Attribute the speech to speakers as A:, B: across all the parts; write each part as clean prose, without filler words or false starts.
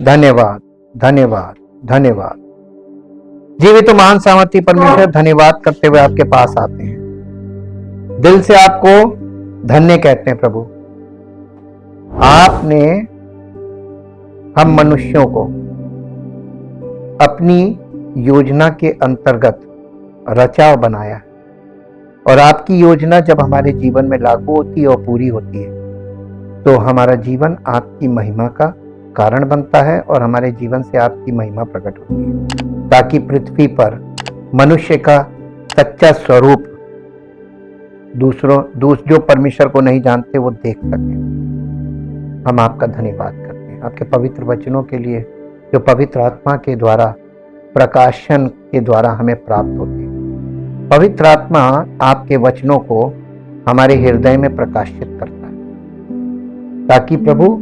A: धन्यवाद, धन्यवाद, धन्यवाद। जीवित तो महान सामर्थी परमेश्वर, धन्यवाद करते हुए आपके पास आते हैं, दिल से आपको धन्य कहते हैं प्रभु। आपने हम मनुष्यों को अपनी योजना के अंतर्गत रचा बनाया, और आपकी योजना जब हमारे जीवन में लागू होती है और पूरी होती है तो हमारा जीवन आपकी महिमा का कारण बनता है और हमारे जीवन से आपकी महिमा प्रकट होती है, ताकि पृथ्वी पर मनुष्य का सच्चा स्वरूप जो परमेश्वर को नहीं जानते वो देख सके। हम आपका धन्यवाद करते हैं आपके पवित्र वचनों के लिए, जो पवित्र आत्मा के द्वारा प्रकाशन के द्वारा हमें प्राप्त होते हैं। पवित्र आत्मा आपके वचनों को हमारे हृदय में प्रकाशित करता है, ताकि प्रभु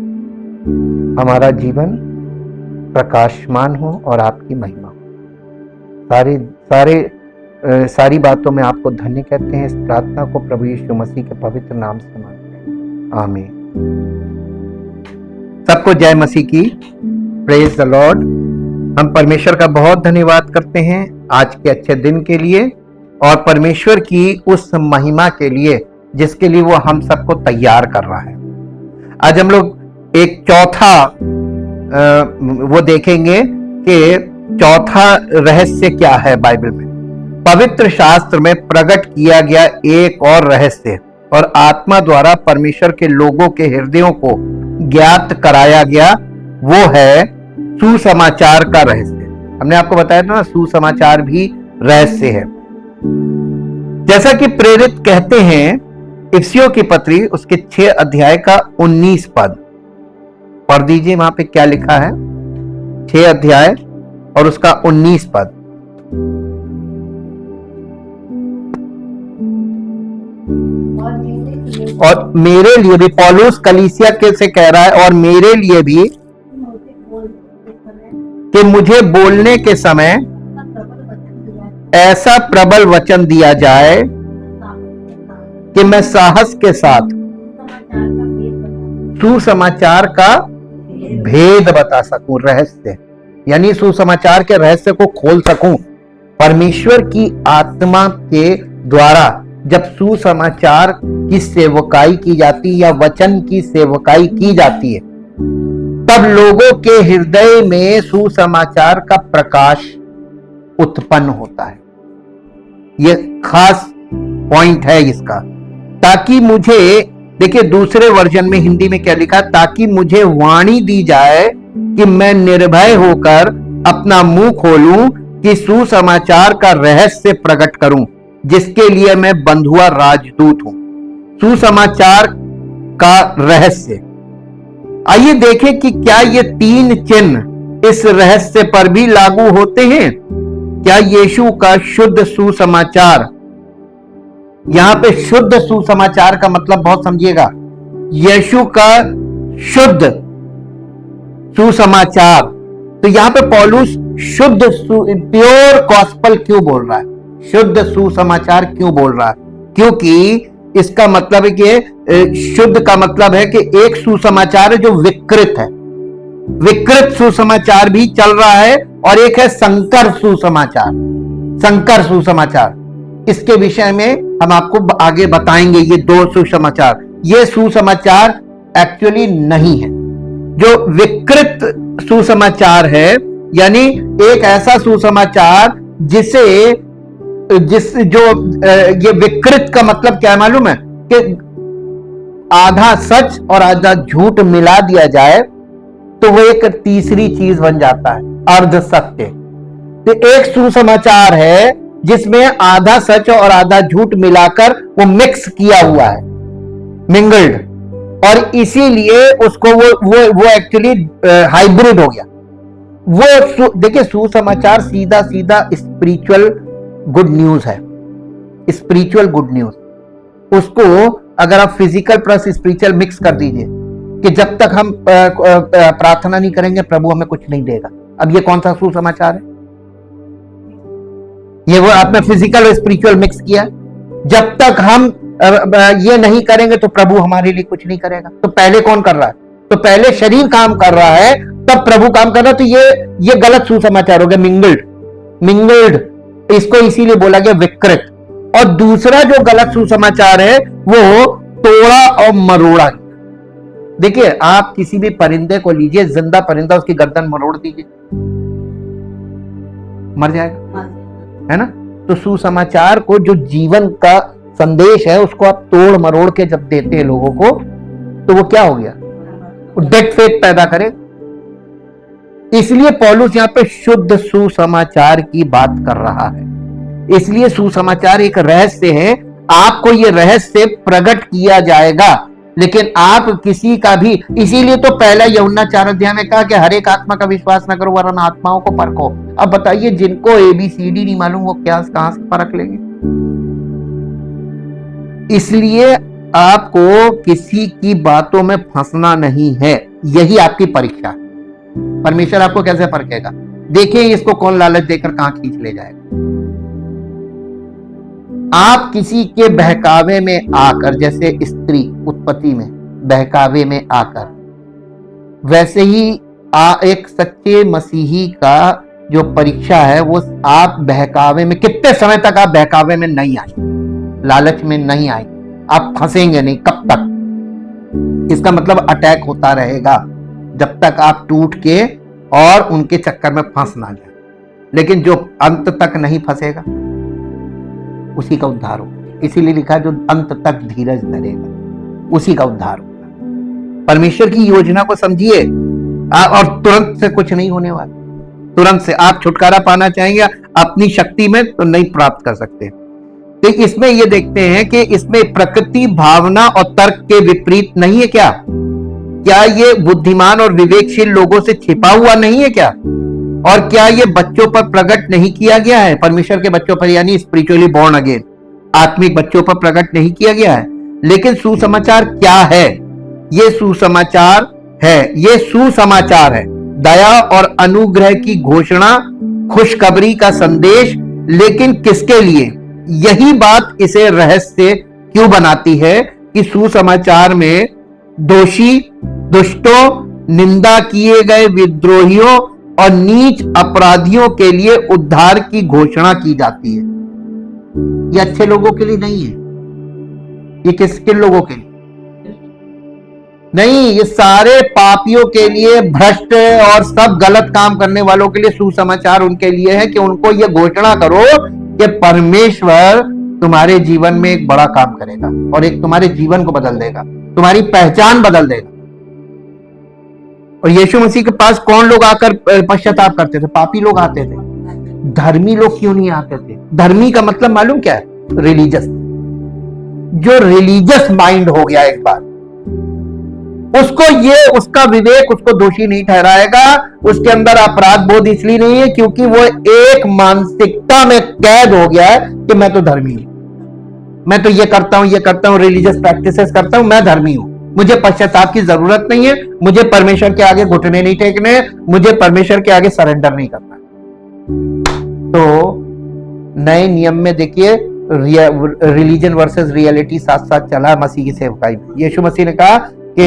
A: हमारा जीवन प्रकाशमान हो और आपकी महिमा हो। सारी बातों में आपको धन्य कहते हैं। इस प्रार्थना को प्रभु यीशु मसीह के पवित्र नाम से मांगते हैं, आमीन। सबको जय मसीह की, प्रेज द लॉर्ड। हम परमेश्वर का बहुत धन्यवाद करते हैं आज के अच्छे दिन के लिए और परमेश्वर की उस महिमा के लिए जिसके लिए वो हम सबको तैयार कर रहा है। आज हम लोग एक चौथा वो देखेंगे कि चौथा रहस्य क्या है बाइबल में। पवित्र शास्त्र में प्रकट किया गया एक और रहस्य और आत्मा द्वारा परमेश्वर के लोगों के हृदयों को ज्ञात कराया गया, वो है सुसमाचार का रहस्य। हमने आपको बताया था ना, सुसमाचार भी रहस्य है। जैसा कि प्रेरित कहते हैं, इफिसियों की पत्री उसके 6 अध्याय का 19 पद पढ़ दीजिए। वहां पे क्या लिखा है? 6 अध्याय और उसका 19 पद। और मेरे लिए भी, पौलुस कलीसिया के से कह रहा है, और मेरे लिए भी कि मुझे बोलने के समय ऐसा प्रबल वचन दिया जाए कि मैं साहस के साथ सुसमाचार का भेद बता सकूं, रहस्य, यानी सुसमाचार के रहस्य को खोल सकूं। परमेश्वर की आत्मा के द्वारा जब सुसमाचार की सेवकाई की जाती है या वचन की सेवकाई की जाती है, तब लोगों के हृदय में सुसमाचार का प्रकाश उत्पन्न होता है। यह खास पॉइंट है इसका। ताकि मुझे, देखिए दूसरे वर्जन में हिंदी में क्या लिखा, ताकि मुझे वाणी दी जाए कि मैं निर्भय होकर अपना मुंह खोलूं कि सुसमाचार का रहस्य प्रकट करूं, जिसके लिए मैं बंधुआ राजदूत हूं। सुसमाचार का रहस्य। आइए देखें कि क्या ये 3 चिन्ह इस रहस्य पर भी लागू होते हैं। क्या यीशु का शुद्ध सुसमाचार, यहां पे शुद्ध सुसमाचार का मतलब बहुत समझिएगा, यीशु का शुद्ध सुसमाचार। तो यहां पे पौलुस शुद्ध प्योर गॉस्पेल क्यों बोल रहा है, शुद्ध सुसमाचार क्यों बोल रहा है? क्योंकि इसका मतलब है कि शुद्ध का मतलब है कि एक सुसमाचार है जो विकृत है, विकृत सुसमाचार भी चल रहा है, और एक है संकर सुसमाचार। संकर सुसमाचार, इसके विषय में हम आपको आगे बताएंगे। ये 2 सुसमाचार, ये सुसमाचार एक्चुअली नहीं है। जो विकृत सुसमाचार है, यानी एक ऐसा सुसमाचार ये विकृत का मतलब क्या है मालूम है? कि आधा सच और आधा झूठ मिला दिया जाए तो वो एक तीसरी चीज बन जाता है, अर्ध सत्य। तो एक सुसमाचार है जिसमें आधा सच और आधा झूठ मिलाकर वो मिक्स किया हुआ है, मिंगल्ड, और इसीलिए उसको वो एक्चुअली हाइब्रिड हो गया। वो देखिए, सुसमाचार सीधा सीधा स्पिरिचुअल गुड न्यूज है, स्पिरिचुअल गुड न्यूज। उसको अगर आप फिजिकल प्लस स्पिरिचुअल मिक्स कर दीजिए कि जब तक हम प्रार्थना नहीं करेंगे प्रभु हमें कुछ नहीं देगा, अब ये कौन सा सुसमाचार है? ये वो आपने फिजिकल और स्पिरिचुअल मिक्स किया। जब तक हम ये नहीं करेंगे तो प्रभु हमारे लिए कुछ नहीं करेगा। तो पहले कौन कर रहा है? तो पहले शरीर काम कर रहा है, तब प्रभु काम कर रहा, तो ये गलत सुसमाचार हो गया, मिंगल्ड, इसको इसीलिए बोला गया विकृत। और दूसरा जो गलत सुसमाचार है वो तोड़ा और मरोड़ा। देखिए, आप किसी भी परिंदे को लीजिए, जिंदा परिंदा, उसकी गर्दन मरोड़ दीजिए, मर जाएगा, है ना। तो सुसमाचार को, जो जीवन का संदेश है, उसको आप तोड़ मरोड़ के जब देते हैं लोगों को, तो वो क्या हो गया, डेड फेथ पैदा करे। इसलिए पौलुस यहां पे शुद्ध सुसमाचार की बात कर रहा है। इसलिए सुसमाचार एक रहस्य है, आपको ये रहस्य प्रकट किया जाएगा, लेकिन आप किसी का भी, इसीलिए तो पहला यूहन्ना 4 अध्याय में कहा कि हर एक आत्मा का विश्वास न करो वरन आत्माओं को परखो। अब बताइए, जिनको ABCD नहीं मालूम, वो क्या कहां से परख लेंगे। इसलिए आपको किसी की बातों में फंसना नहीं है, यही आपकी परीक्षा। परमेश्वर आपको कैसे परखेगा, देखिए इसको कौन लालच देकर कहां खींच ले जाएगा। आप किसी के बहकावे में आकर, जैसे स्त्री उत्पत्ति में बहकावे में आकर, वैसे ही एक सच्चे मसीही का जो परीक्षा है, वो आप बहकावे में, कितने समय तक आप बहकावे में नहीं आए, लालच में नहीं आए, आप फंसेंगे नहीं। कब तक? इसका मतलब अटैक होता रहेगा जब तक आप टूट के और उनके चक्कर में फंस ना जाए। लेकिन जो अंत तक नहीं फंसेगा उसी का उद्धार होगा। इसीलिए लिखा है, जो अंत तक धीरज धरेगा उसी का उद्धार होगा। परमेश्वर की योजना को समझिए, और तुरंत से कुछ नहीं होने वाला। तुरंत से आप छुटकारा पाना चाहेंगे अपनी शक्ति में, तो नहीं प्राप्त कर सकते। तो इसमें ये देखते हैं कि इसमें प्रकृति, भावना और तर्क के विपरीत नहीं है क्या? क्या ये बुद्धिमान और विवेकशील लोगों से छिपा हुआ नहीं है क्या? और क्या ये बच्चों पर प्रकट नहीं किया गया है? परमेश्वर के बच्चों पर, यानी स्पिरिचुअली बॉर्न अगेन, आत्मिक बच्चों पर प्रकट नहीं किया गया है। लेकिन सुसमाचार क्या है? ये सुसमाचार है, ये सुसमाचार है दया और अनुग्रह की घोषणा, खुशखबरी का संदेश। लेकिन किसके लिए? यही बात इसे रहस्य क्यों बनाती है कि सुसमाचार में दोषी, दुष्टों, निंदा किए गए विद्रोहियों और नीच अपराधियों के लिए उद्धार की घोषणा की जाती है। ये अच्छे लोगों के लिए नहीं है, ये किन लोगों के लिए नहीं, ये सारे पापियों के लिए, भ्रष्ट और सब गलत काम करने वालों के लिए सुसमाचार उनके लिए है कि उनको ये घोषणा करो कि परमेश्वर तुम्हारे जीवन में एक बड़ा काम करेगा और एक तुम्हारे जीवन को बदल देगा, तुम्हारी पहचान बदल देगा। और यीशु मसीह के पास कौन लोग आकर पश्चाताप करते थे? पापी लोग आते थे। धर्मी लोग क्यों नहीं आते थे? धर्मी का मतलब मालूम क्या है? रिलीजियस। जो रिलीजियस माइंड हो गया एक बार, उसको ये, उसका विवेक उसको दोषी नहीं ठहराएगा। उसके अंदर अपराध बोध इसलिए नहीं है क्योंकि वो एक मानसिकता में कैद हो गया है कि मैं तो धर्मी हूं, मैं तो ये करता हूं, रिलीजियस प्रैक्टिसेस करता हूं, मैं धर्मी हूं, मुझे पश्चाताप की जरूरत नहीं है, मुझे परमेश्वर के आगे घुटने नहीं टेकने, मुझे परमेश्वर के आगे सरेंडर नहीं करना। तो नए नियम में देखिए, रिलीजन वर्सेस रियलिटी साथ साथ चला मसीह की सेवकाई में। यीशु मसीह ने कहा कि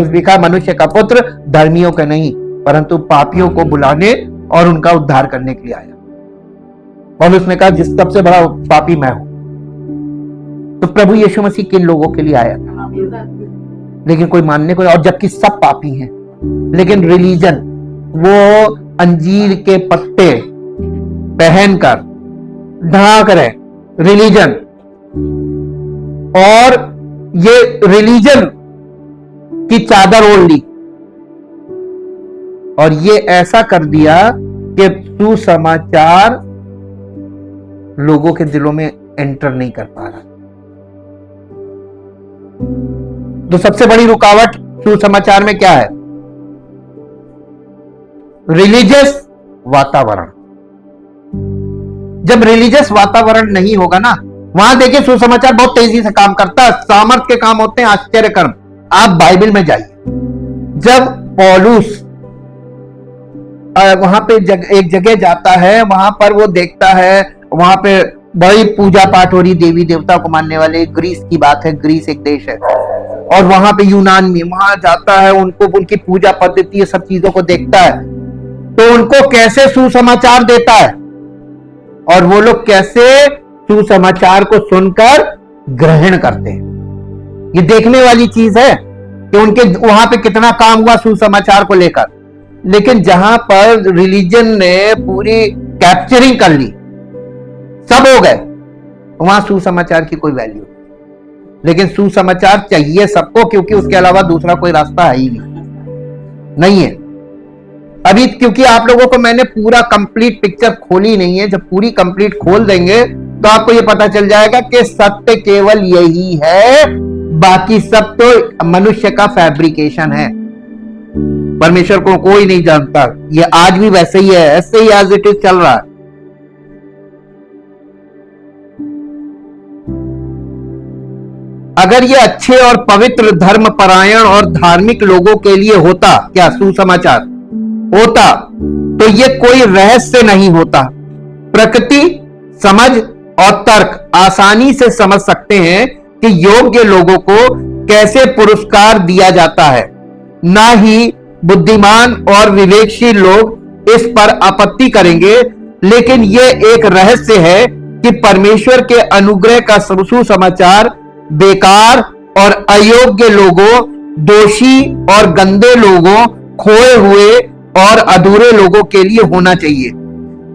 A: लिखा, मनुष्य का पुत्र धर्मियों का नहीं परंतु पापियों को बुलाने और उनका उद्धार करने के लिए आया। और उसने कहा, जिस सबसे बड़ा पापी मैं हूं। तो प्रभु यीशु मसीह किन लोगों के लिए आया था? लेकिन कोई मानने को, और जबकि सब पापी हैं। लेकिन रिलीजन, वो अंजीर के पत्ते पहनकर ढाक रहे, रिलीजन, और ये रिलीजन की चादर ओढ़ ली और ये ऐसा कर दिया कि सुसमाचार लोगों के दिलों में एंटर नहीं कर पा रहा। तो सबसे बड़ी रुकावट सुसमाचार में क्या है? रिलीजियस वातावरण। जब रिलीजियस वातावरण नहीं होगा ना, वहां देखिए सुसमाचार बहुत तेजी से काम करता है, सामर्थ के काम होते हैं, आश्चर्य कर्म। आप बाइबल में जाइए, जब पौलुस वहां पे एक जगह जाता है, वहां पर वो देखता है, वहां पे बड़ी पूजा पाठ हो रही, देवी देवता को मानने वाले। ग्रीस की बात है, ग्रीस एक देश है, और वहां पे यूनान में वहां जाता है, उनको उनकी पूजा पद्धति सब चीजों को देखता है, तो उनको कैसे सुसमाचार देता है और वो लोग कैसे सुसमाचार को सुनकर ग्रहण करते हैं। ये देखने वाली चीज है कि उनके वहां पे कितना काम हुआ सुसमाचार को लेकर। लेकिन जहां पर रिलीजन ने पूरी कैप्चरिंग कर ली, सब हो गए, वहां सुसमाचार की कोई वैल्यू। लेकिन सुसमाचार चाहिए सबको, क्योंकि उसके अलावा दूसरा कोई रास्ता है ही नहीं है। अभी क्योंकि आप लोगों को मैंने पूरा कंप्लीट पिक्चर खोली नहीं है, जब पूरी कंप्लीट खोल देंगे तो आपको ये पता चल जाएगा कि सत्य केवल यही है, बाकी सब तो मनुष्य का फैब्रिकेशन है। परमेश्वर को कोई नहीं जानता। ये आज भी वैसे ही है, ऐसे ही एज इट इज चल रहा है। अगर ये अच्छे और पवित्र धर्म परायण और धार्मिक लोगों के लिए होता, क्या सुसमाचार होता, तो ये कोई रहस्य नहीं होता। प्रकृति, समझ और तर्क आसानी से समझ सकते हैं कि योग्य लोगों को कैसे पुरस्कार दिया जाता है। ना ही बुद्धिमान और विवेकशील लोग इस पर आपत्ति करेंगे, लेकिन यह एक रहस्य है कि परमेश्वर के अनुग्रह का सुसमाचार बेकार और अयोग्य लोगों, दोषी और गंदे लोगों, खोए हुए और अधूरे लोगों के लिए होना चाहिए।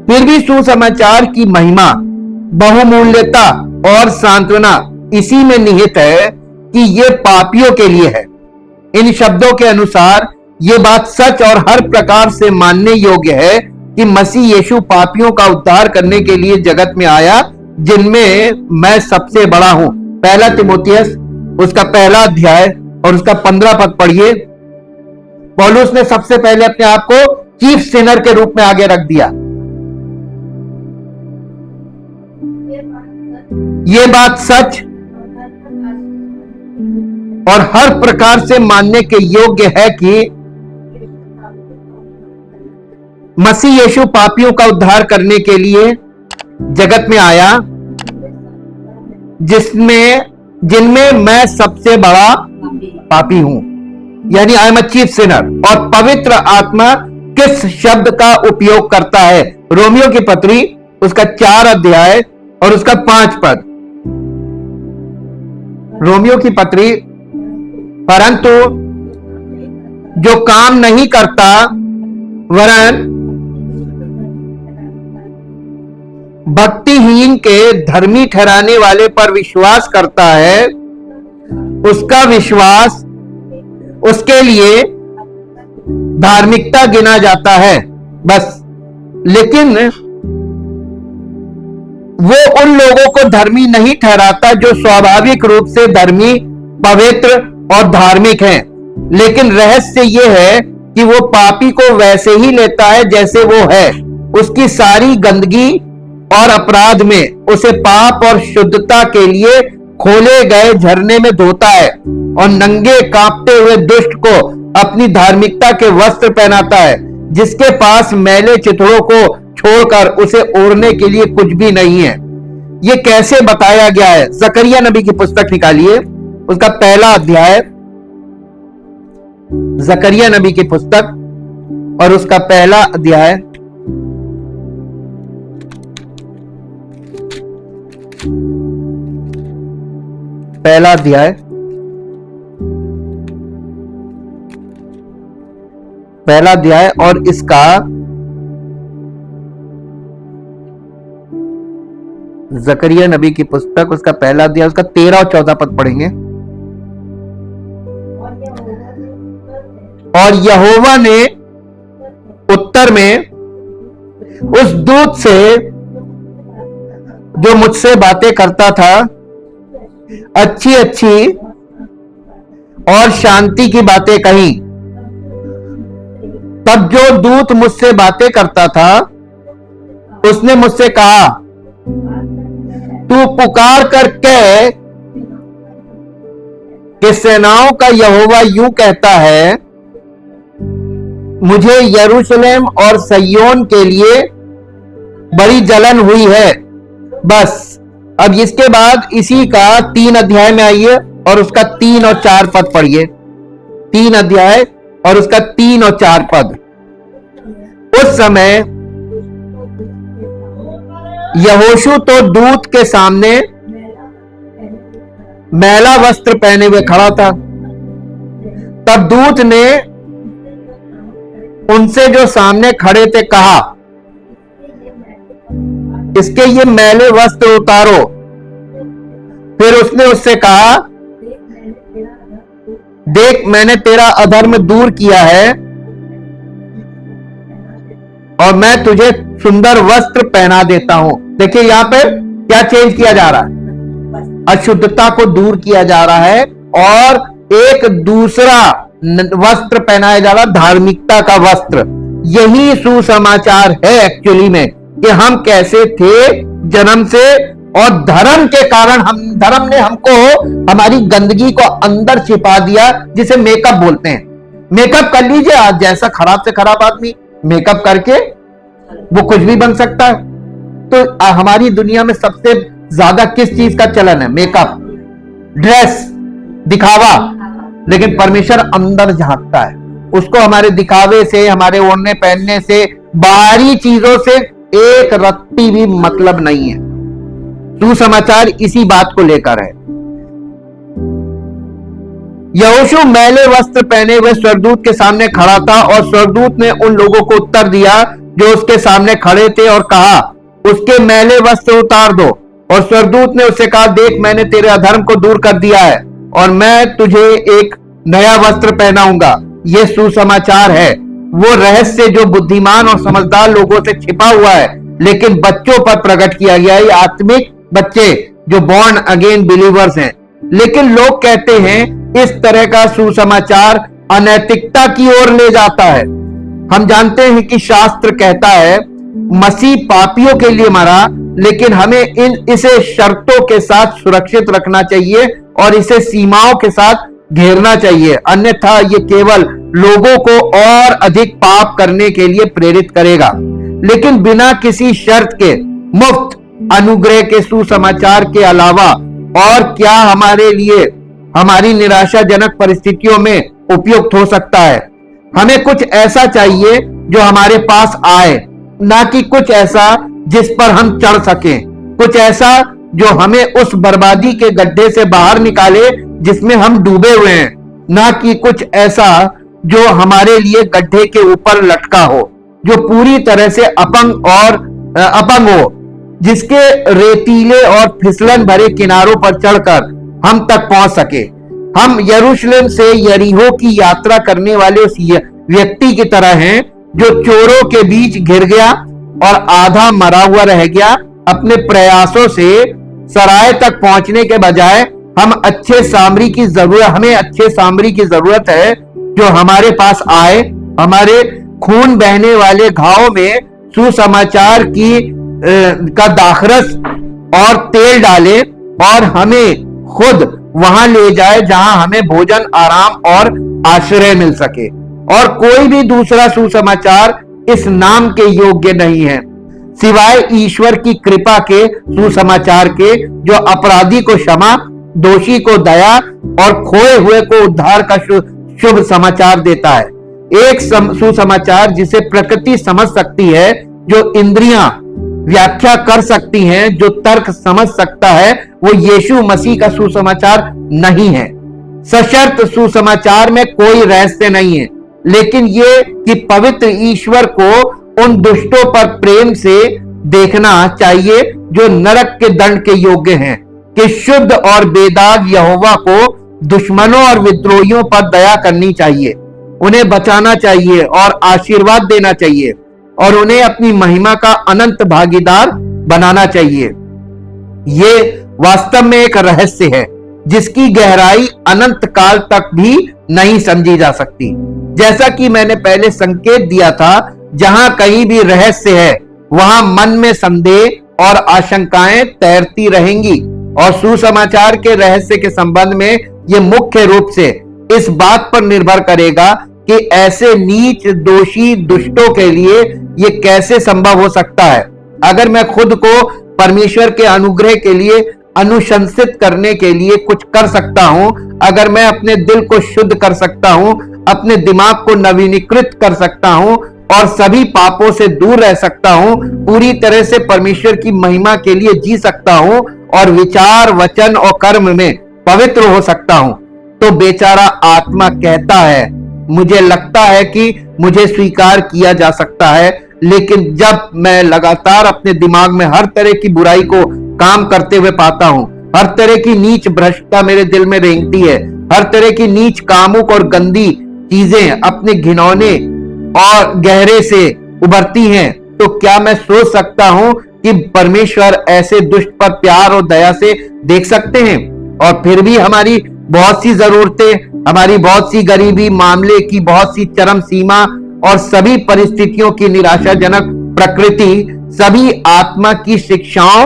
A: फिर भी सुसमाचार की महिमा, बहुमूल्यता और सांत्वना इसी में निहित है कि यह पापियों के लिए है। इन शब्दों के अनुसार यह बात सच और हर प्रकार से मानने योग्य है कि मसीह यीशु पापियों का उद्धार करने के लिए जगत में आया, जिनमें मैं सबसे बड़ा हूं। पहला तिमोथियस उसका पहला अध्याय और उसका 15 पद पढ़िए। पौलुस ने सबसे पहले अपने आप को चीफ सिनर के रूप में आगे रख दिया। ये बात सच और हर प्रकार से मानने के योग्य है कि मसीह यीशु पापियों का उद्धार करने के लिए जगत में आया, जिनमें मैं सबसे बड़ा पापी हूं, यानी I am a chief Sinner. और पवित्र आत्मा किस शब्द का उपयोग करता है? रोमियो की पत्री उसका 4 अध्याय और उसका 5 पद। रोमियो की पत्री, परंतु जो काम नहीं करता वरन भक्तिहीन के धर्मी ठहराने वाले पर विश्वास करता है, उसका विश्वास उसके लिए धार्मिकता गिना जाता है। बस। लेकिन वो उन लोगों को धर्मी नहीं ठहराता जो स्वाभाविक रूप से धर्मी, पवित्र और धार्मिक हैं। लेकिन रहस्य ये है कि वो पापी को वैसे ही लेता है जैसे वो है। उसकी सारी गंदगी और अपराध में उसे पाप और शुद्धता के लिए खोले गए झरने में धोता है और नंगे कांपते हुए दुष्ट को अपनी धार्मिकता के वस्त्र पहनाता है, जिसके पास मैले चिथड़ों को छोड़कर उसे ओढ़ने के लिए कुछ भी नहीं है। ये कैसे बताया गया है? जकरिया नबी की पुस्तक निकालिए, उसका पहला अध्याय, जकरिया नबी की पुस्तक और उसका पहला अध्याय, पहला अध्याय, पहला अध्याय और इसका जकरिया नबी की पुस्तक उसका पहला अध्याय उसका 13 और 14 पद पढ़ेंगे। और यहोवा ने उत्तर में उस दूत से जो मुझसे बातें करता था अच्छी अच्छी और शांति की बातें कही। तब जो दूत मुझसे बातें करता था उसने मुझसे कहा, तू पुकार कर कह कि सेनाओं का यहोवा यूं कहता है, मुझे यरूशलेम और सय्योन के लिए बड़ी जलन हुई है। बस। अब इसके बाद इसी का 3 अध्याय में आइए, और उसका 3 और 4 पद पढ़िए। 3 अध्याय और उसका 3 और 4 पद। उस समय यहोशू तो दूत के सामने मैला वस्त्र पहने हुए खड़ा था। तब दूत ने उनसे जो सामने खड़े थे कहा, इसके ये मैले वस्त्र उतारो। फिर उसने उससे कहा, देख मैंने तेरा अधर्म दूर किया है और मैं तुझे सुंदर वस्त्र पहना देता हूं। देखिए यहां पर क्या चेंज किया जा रहा है, अशुद्धता को दूर किया जा रहा है और एक दूसरा वस्त्र पहनाया जा रहा, धार्मिकता का वस्त्र। यही सुसमाचार है एक्चुअली में, कि हम कैसे थे जन्म से और धर्म के कारण धर्म ने हमको हमारी गंदगी को अंदर छिपा दिया, जिसे मेकअप बोलते हैं। मेकअप कर लीजिए आज, जैसा खराब से खराब आदमी मेकअप करके वो कुछ भी बन सकता है। तो हमारी दुनिया में सबसे ज्यादा किस चीज का चलन है? मेकअप, ड्रेस, दिखावा। लेकिन परमेश्वर अंदर झांकता है, उसको हमारे दिखावे से, हमारे ओढ़ने पहनने से, बाहरी चीजों से एक रत्ती भी मतलब नहीं है। सुसमाचार इसी बात को लेकर है। यहोशू मैले वस्त्र पहने हुए स्वर्गदूत के सामने खड़ा था और स्वर्गदूत ने उन लोगों को उत्तर दिया जो उसके सामने खड़े थे और कहा, उसके मैले वस्त्र उतार दो। और स्वर्गदूत ने उससे कहा, देख मैंने तेरे अधर्म को दूर कर दिया है और मैं तुझे एक नया वस्त्र पहनाऊंगा। यह सुसमाचार है, वो रहस्य जो बुद्धिमान और समझदार लोगों से छिपा हुआ है लेकिन बच्चों पर प्रकट किया गया है, आत्मिक बच्चे जो बॉर्न अगेन बिलीवर्स हैं। लेकिन लोग कहते हैं इस तरह का सुसमाचार अनैतिकता की ओर ले जाता है। हम जानते हैं कि शास्त्र कहता है मसीह पापियों के लिए मरा, लेकिन हमें इसे शर्तों के साथ सुरक्षित रखना चाहिए और इसे सीमाओं के साथ घेरना चाहिए, अन्यथा ये केवल लोगों को और अधिक पाप करने के लिए प्रेरित करेगा। लेकिन बिना किसी शर्त के मुफ्त अनुग्रह के सुसमाचार के अलावा और क्या हमारे लिए हमारी निराशाजनक परिस्थितियों में उपयुक्त हो सकता है? हमें कुछ ऐसा चाहिए जो हमारे पास आए, ना कि कुछ ऐसा जिस पर हम चढ़ सकें, कुछ ऐसा जो हमें उस बर्बादी के गड्ढे से बाहर निकाले जिसमें हम डूबे हुए हैं, ना कि कुछ ऐसा जो हमारे लिए गड्ढे के ऊपर लटका हो, जो पूरी तरह से अपंग हो, जिसके रेतीले और फिसलन भरे किनारों पर चढ़कर हम तक पहुंच सके। हम यरूशलेम से यरीहो की यात्रा करने वाले उस व्यक्ति की तरह हैं जो चोरों के बीच घिर गया और आधा मरा हुआ रह गया। अपने प्रयासों से सराय तक पहुंचने के बजाय हमें अच्छे सामरी की जरूरत है जो हमारे पास आए, हमारे खून बहने वाले घावों में सुसमाचार का दाखरस और तेल डाले और हमें खुद वहां ले जाए जहां हमें भोजन, आराम और आश्रय मिल सके। और कोई भी दूसरा सुसमाचार इस नाम के योग्य नहीं है सिवाय ईश्वर की कृपा के सुसमाचार के, जो अपराधी को क्षमा, दोषी को दया और खोए हुए को उद्धार का शुभ समाचार देता है। एक सुसमाचार जिसे प्रकृति समझ सकती है, जो इंद्रियां व्याख्या कर सकती हैं, जो तर्क समझ सकता है, वो यीशु मसीह का सुसमाचार नहीं है। सशर्त सुसमाचार में कोई रहस्य नहीं है, लेकिन ये कि पवित्र ईश्वर को उन दुष्टों पर प्रेम से देखना चाहिए जो नरक के दंड के योग्य हैं, कि शुद्ध और बेदाग यहोवा को दुश्मनों और विद्रोहियों पर दया करनी चाहिए, उन्हें बचाना चाहिए और आशीर्वाद देना चाहिए और उन्हें अपनी महिमा का अनंत भागीदार बनाना चाहिए। ये वास्तव में एक रहस्य है जिसकी गहराई अनंत काल तक भी नहीं समझी जा सकती। जैसा कि मैंने पहले संकेत दिया था, जहां कहीं भी रहस्य है वहां मन में संदेह और आशंकाएं तैरती रहेंगी। और सुसमाचार के रहस्य के संबंध में यह मुख्य रूप से इस बात पर निर्भर करेगा कि ऐसे नीच, दोषी, दुष्टों के लिए यह कैसे संभव हो सकता है। अगर मैं खुद को परमेश्वर के अनुग्रह के लिए अनुशंसित करने के लिए कुछ कर सकता हूं, अगर मैं अपने दिल को शुद्ध कर सकता हूं, अपने दिमाग को नवीनीकृत कर सकता हूं और सभी पापों से दूर रह सकता हूं, पूरी तरह से परमेश्वर की महिमा के लिए जी सकता हूं और विचार, वचन और कर्म में पवित्र हो सकता हूं, तो बेचारा आत्मा कहता है, मुझे लगता है कि मुझे स्वीकार किया जा सकता है, लेकिन जब मैं लगातार अपने दिमाग में हर तरह की बुराई को काम करते हुए पाता हूं, हर तरह की नीच भ्रष्टता मेरे दिल में रेंगती है, हर तरह की नीच, कामुक और गंदी चीजें अपने घिनौने और गहरे से उभरती हैं, तो क्या मैं सोच सकता हूं कि परमेश्वर ऐसे दुष्ट पर प्यार और दया से देख सकते हैं? और फिर भी हमारी बहुत सी जरूरतें, हमारी बहुत सी गरीबी, मामले की बहुत सी चरम सीमा और सभी परिस्थितियों की निराशाजनक प्रकृति, सभी आत्मा की शिक्षाओं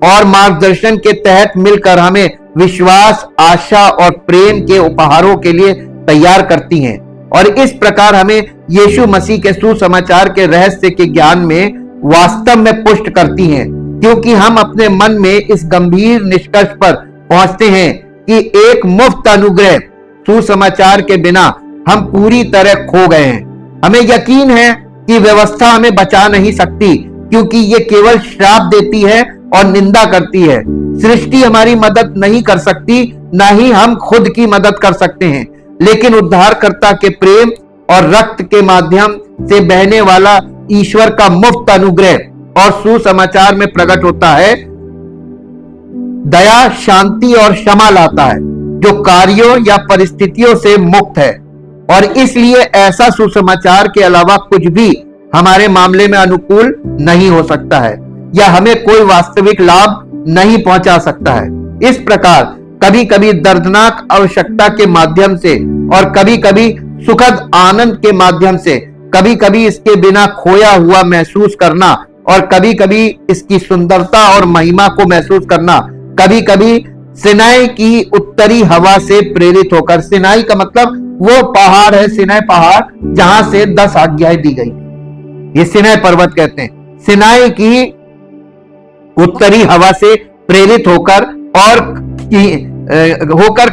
A: और मार्गदर्शन के तहत मिलकर हमें विश्वास, आशा और प्रेम के उपहारों के लिए तैयार करती हैं और इस प्रकार हमें यीशु मसीह के सुसमाचार के रहस्य के ज्ञान में वास्तव में पुष्ट करती हैं, क्योंकि हम अपने मन में इस गंभीर निष्कर्ष पर पहुंचते हैं कि एक मुफ्त अनुग्रह सुसमाचार के बिना हम पूरी तरह खो गए हैं। हमें यकीन है कि व्यवस्था हमें बचा नहीं सकती, क्योंकि ये केवल श्राप देती है और निंदा करती है। सृष्टि हमारी मदद नहीं कर सकती, ना ही हम खुद की मदद कर सकते हैं, लेकिन उद्धारकर्ता के प्रेम और रक्त के माध्यम से बहने वाला ईश्वर का मुफ्त अनुग्रह और सुसमाचार में प्रकट होता है। दया, शांति और क्षमा लाता है, जो कार्यों या परिस्थितियों से मुक्त है, और इसलिए ऐसा सुसमाचार के अलावा कुछ भी हमारे मामले में अनुकूल नहीं हो सकता है या हमें कोई वास्तविक लाभ नहीं पहुंचा सकता है। इस प्रकार कभी कभी दर्दनाक आवश्यकता के माध्यम से और कभी कभी सुखद आनंद के माध्यम से, कभी कभी इसके बिना खोया हुआ महसूस करना और कभी कभी इसकी सुंदरता और महिमा को महसूस करना, कभी कभी सिनाई की उत्तरी हवा से प्रेरित होकर, सिनाई का मतलब वो पहाड़ है, सिनाई पहाड़ जहां से 10 आज्ञाएं दी गई, ये सिनाई पर्वत कहते हैं। सिनाई की उत्तरी हवा से प्रेरित होकर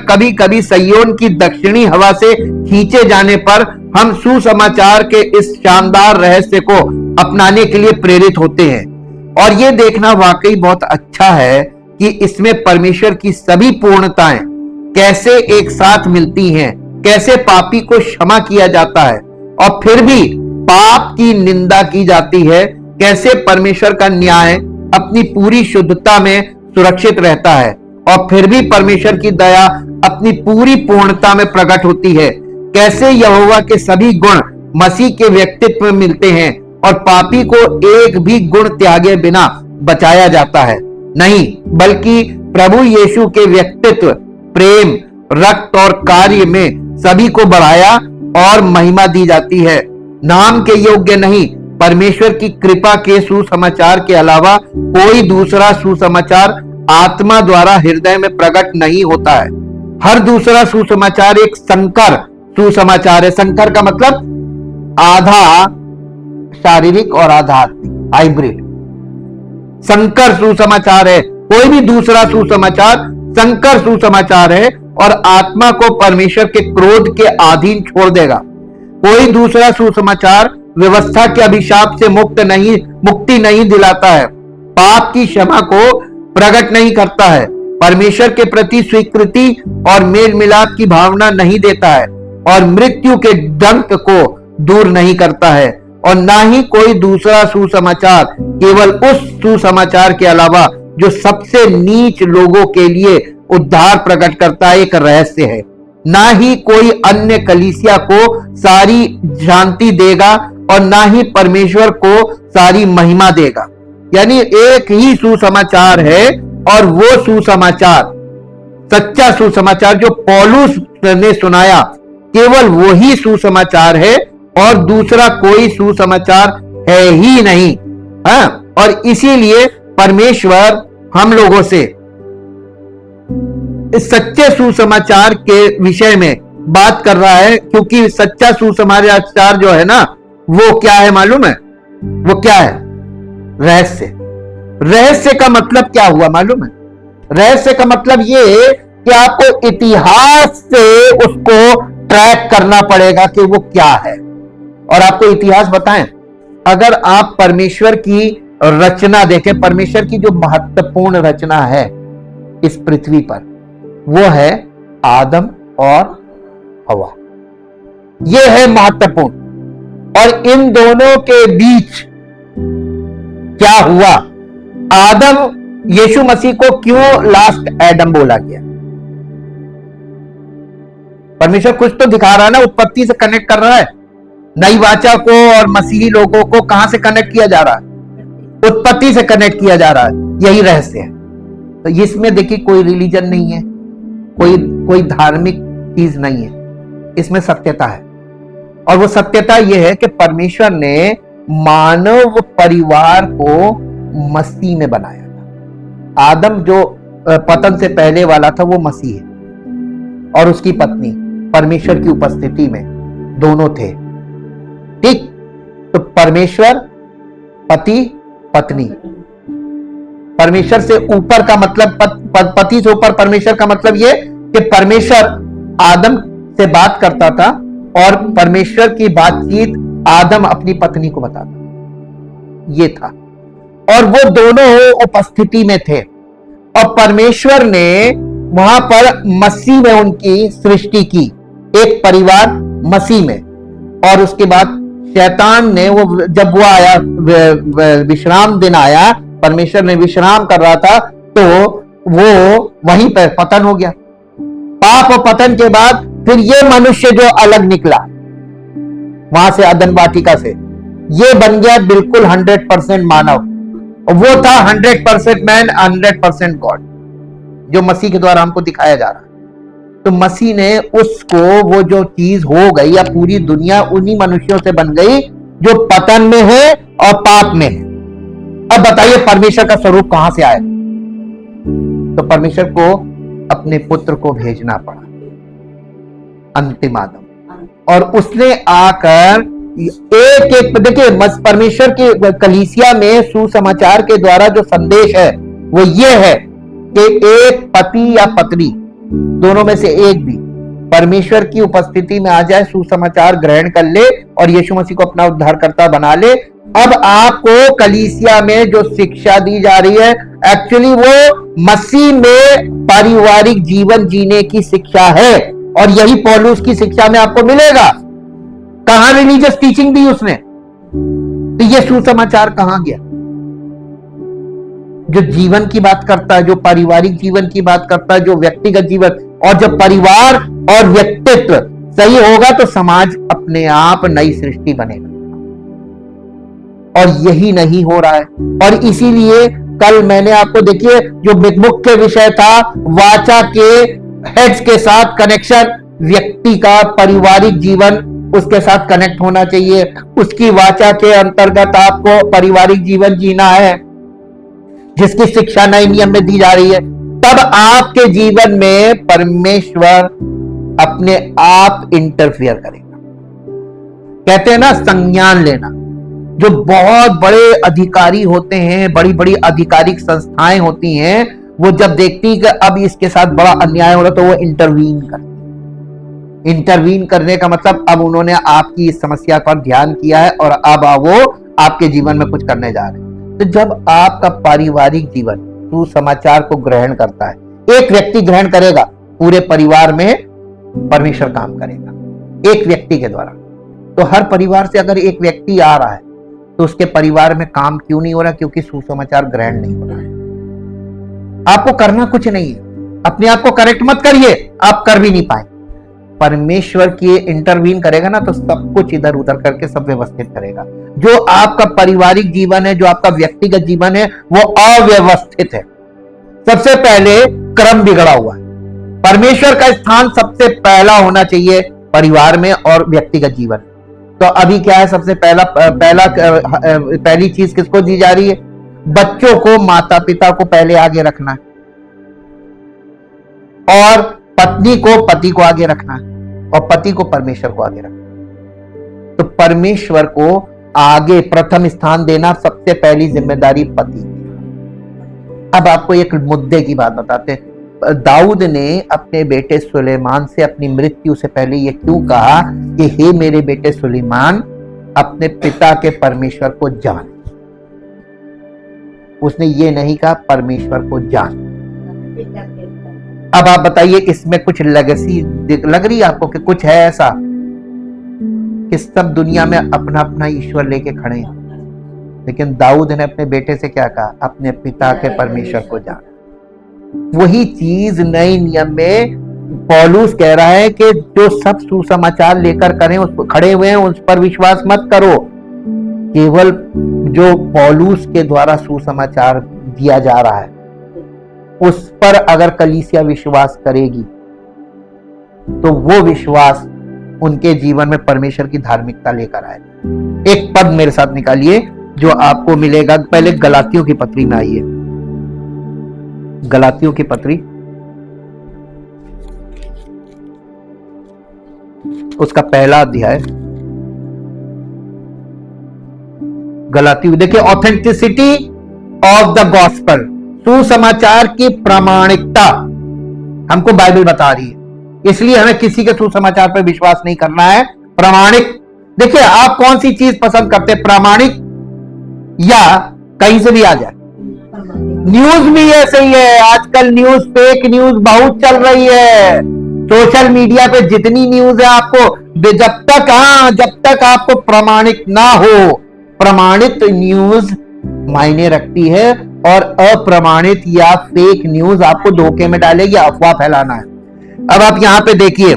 A: कभी कभी सयोन की दक्षिणी हवा से खींचे जाने पर हम सुसमाचार के इस शानदार रहस्य को अपनाने के लिए प्रेरित होते हैं। और यह देखना वाकई बहुत अच्छा है कि इसमें परमेश्वर की सभी पूर्णताएं कैसे एक साथ मिलती हैं, कैसे पापी को क्षमा किया जाता है और फिर भी पाप की निंदा की जाती है, कैसे परमेश्वर का न्याय अपनी पूरी शुद्धता में सुरक्षित रहता है और फिर भी परमेश्वर की दया अपनी पूरी पूर्णता में प्रकट होती है, कैसे यहोवा के सभी गुण मसीह के व्यक्तित्व में मिलते हैं और पापी को एक भी गुण त्यागे बिना बचाया जाता है। नहीं, बल्कि प्रभु यीशु के व्यक्तित्व, प्रेम, रक्त और कार्य में सभी को बढ़ाया और महिमा दी जाती है। नाम के योग्य नहीं, परमेश्वर की कृपा के सुसमाचार के अलावा कोई दूसरा सुसमाचार आत्मा द्वारा हृदय में प्रकट नहीं होता है। हर दूसरा सुसमाचार एक संकर सुसमाचार है। संकर का मतलब आधा शारीरिक और आधा आत्मिक, हाइब्रिड संकर सुसमाचार है। कोई भी दूसरा सुसमाचार संकर सुसमाचार है और आत्मा को परमेश्वर के क्रोध के अधीन छोड़ देगा। कोई दूसरा सुसमाचार व्यवस्था के अभिशाप से मुक्ति नहीं दिलाता है, पाप की क्षमा को प्रकट नहीं करता है, परमेश्वर के प्रति स्वीकृति और मेल मिलाप की भावना नहीं देता है और मृत्यु के डंक को दूर नहीं करता है। और ना ही कोई दूसरा सुसमाचार केवल उस सुसमाचार के अलावा जो सबसे नीच लोगों के लिए उद्धार प्रकट करता है एक रहस्य है। ना ही कोई अन्य कलीसिया को सारी शांति देगा और ना ही परमेश्वर को सारी महिमा देगा। यानी एक ही सुसमाचार है और वो सुसमाचार, सच्चा सुसमाचार जो पौलुस ने सुनाया, केवल वही सुसमाचार है और दूसरा कोई सुसमाचार है ही नहीं। हाँ, और इसीलिए परमेश्वर हम लोगों से इस सच्चे सुसमाचार के विषय में बात कर रहा है, क्योंकि सच्चा सुसमाचार जो है ना, वो क्या है मालूम है? वो क्या है? रहस्य। रहस्य का मतलब क्या हुआ मालूम है? रहस्य का मतलब ये कि आपको इतिहास से उसको ट्रैक करना पड़ेगा कि वो क्या है। और आपको इतिहास बताएं, अगर आप परमेश्वर की रचना देखें, परमेश्वर की जो महत्वपूर्ण रचना है इस पृथ्वी पर, वो है आदम और हवा। ये है महत्वपूर्ण। और इन दोनों के बीच क्या हुआ? आदम, यीशु मसीह को क्यों लास्ट एडम बोला गया? परमेश्वर कुछ तो दिखा रहा है ना, उत्पत्ति से कनेक्ट कर रहा है। नई वाचा को और मसीही लोगों को कहां से कनेक्ट किया जा रहा है? उत्पत्ति से कनेक्ट किया जा रहा है। यही रहस्य है। तो इसमें देखिए कोई रिलीजन नहीं है, कोई धार्मिक चीज नहीं है, इसमें सत्यता है। और वो सत्यता यह है कि परमेश्वर ने मानव परिवार को मसीह में बनाया था। आदम जो पतन से पहले वाला था वो मसीह है, और उसकी पत्नी परमेश्वर की उपस्थिति में दोनों थे। ठीक, तो परमेश्वर, पति, पत्नी। परमेश्वर से ऊपर का मतलब पति से ऊपर परमेश्वर का मतलब यह कि परमेश्वर आदम से बात करता था और परमेश्वर की बातचीत आदम अपनी पत्नी को बताता, ये था। और वो दोनों उपस्थिति में थे, और परमेश्वर ने वहां पर मसीह में उनकी सृष्टि की, एक परिवार मसीह में। और उसके बाद शैतान ने, वो जब वो आया, विश्राम दिन आया, परमेश्वर ने विश्राम कर रहा था, तो वो वहीं पर पतन हो गया। पाप और पतन के बाद फिर ये मनुष्य जो अलग निकला वहां से, अदन वाटिका से, ये बन गया बिल्कुल 100% मानव। और वो था 100% मैन, 100% गॉड, जो मसीह के द्वारा हमको दिखाया जा रहा है। तो मसीह ने उसको, वो जो चीज हो गई, या पूरी दुनिया उन्हीं मनुष्यों से बन गई जो पतन में है और पाप में है। अब बताइए परमेश्वर का स्वरूप कहां से आया? तो परमेश्वर को अपने पुत्र को भेजना पड़ा, अंतिम आदम। और उसने आकर एक एक, देखिए परमेश्वर की कलीसिया में सुसमाचार के द्वारा जो संदेश है वो ये है कि एक पति या पत्नी, दोनों में से एक भी परमेश्वर की उपस्थिति में आ जाए, सुसमाचार ग्रहण कर ले और यीशु मसीह को अपना उद्धारकर्ता बना ले। अब आपको कलीसिया में जो शिक्षा दी जा रही है, एक्चुअली वो मसीह में पारिवारिक जीवन जीने की शिक्षा है। और यही पौलुस की शिक्षा में आपको मिलेगा। कहां रिलीजियस टीचिंग दी उसने? तो ये सुसमाचार कहां गया? जो जीवन की बात करता है, जो पारिवारिक जीवन की बात करता है, जो व्यक्तिगत जीवन, और जब परिवार और व्यक्तित्व सही होगा तो समाज अपने आप नई सृष्टि बनेगा। और यही नहीं हो रहा है। और इसीलिए कल मैंने आपको, देखिए, जो मुख्य विषय था, वाचा के हेड्स के साथ कनेक्शन, व्यक्ति का पारिवारिक जीवन उसके साथ कनेक्ट होना चाहिए। उसकी वाचा के अंतर्गत आपको पारिवारिक जीवन जीना है, जिसकी शिक्षा नए नियम में दी जा रही है। तब आपके जीवन में परमेश्वर अपने आप इंटरफियर करेगा। कहते हैं ना, संज्ञान लेना। जो बहुत बड़े अधिकारी होते हैं, बड़ी बड़ी आधिकारिक संस्थाएं होती हैं, वो जब देखती कि अब इसके साथ बड़ा अन्याय हो रहा तो वो इंटरवीन करती। इंटरवीन करने का मतलब अब उन्होंने आपकी इस समस्या पर ध्यान किया है और अब वो आपके जीवन में कुछ करने जा रहे हैं। तो जब आपका पारिवारिक जीवन सुसमाचार को ग्रहण करता है, एक व्यक्ति ग्रहण करेगा, पूरे परिवार में परमेश्वर काम करेगा एक व्यक्ति के द्वारा। तो हर परिवार से अगर एक व्यक्ति आ रहा है तो उसके परिवार में काम क्यों नहीं हो रहा? क्योंकि सुसमाचार ग्रहण नहीं हो रहा है। आपको करना कुछ नहीं है, अपने आप को करेक्ट मत करिए, आप कर भी नहीं पाए। परमेश्वर की इंटरवीन करेगा ना तो सब कुछ इधर उधर करके सब व्यवस्थित करेगा। जो आपका पारिवारिक जीवन है, जो आपका व्यक्तिगत जीवन है, वो अव्यवस्थित है। सबसे पहले क्रम बिगड़ा हुआ है। परमेश्वर का स्थान सबसे पहला होना चाहिए परिवार में और व्यक्तिगत जीवन। तो अभी क्या है? सबसे पहली चीज किसको दी जा रही है? बच्चों को माता पिता को पहले आगे रखना है, और पत्नी को पति को आगे रखना है, और पति को परमेश्वर को आगे रखना है। तो परमेश्वर को आगे प्रथम स्थान देना सबसे पहली जिम्मेदारी पति की। अब आपको एक मुद्दे की बात बताते हैं। दाऊद ने अपने बेटे सुलेमान से अपनी मृत्यु से पहले ये क्यों कहा कि हे मेरे बेटे सुलेमान, अपने पिता के परमेश्वर को जान। उसने ये नहीं कहा परमेश्वर को जान। अब आप बताइए इसमें कुछ लेगेसी लग रही है आपको कि कुछ है ऐसा कि सब दुनिया में अपना अपना ईश्वर लेके खड़े हैं, लेकिन दाऊद ने अपने बेटे से क्या कहा, अपने पिता के परमेश्वर को जान। वही चीज नए नियम में पौलुस कह रहा है कि जो सब सुसमाचार लेकर करें उस पर खड़े हुए हैं, उस पर विश्वास मत करो। केवल जो पौलुस के द्वारा सुसमाचार दिया जा रहा है उस पर अगर कलीसिया विश्वास करेगी तो वो विश्वास उनके जीवन में परमेश्वर की धार्मिकता लेकर आए। एक पद मेरे साथ निकालिए जो आपको मिलेगा। पहले गलातियों की पत्री में आइए, गलातियों की पत्री उसका पहला अध्याय। गलातियों देखिए, ऑथेंटिसिटी ऑफ द गॉस्पेल, सुसमाचार की प्रामाणिकता हमको बाइबल बता रही है, इसलिए हमें किसी के सुसमाचार पर विश्वास नहीं करना है। प्रामाणिक, देखिए आप कौन सी चीज पसंद करते हैं, प्रामाणिक या कहीं से भी आ जाए। न्यूज भी ऐसे ही है, आजकल न्यूज, फेक न्यूज बहुत चल रही है। सोशल मीडिया पे जितनी न्यूज है आपको, जब तक आपको प्रामाणिक ना हो, प्रमाणित न्यूज मायने रखती है और अप्रमाणित या फेक न्यूज आपको धोखे में डालेगी, अफवाह फैलाना है। अब आप यहां पे देखिए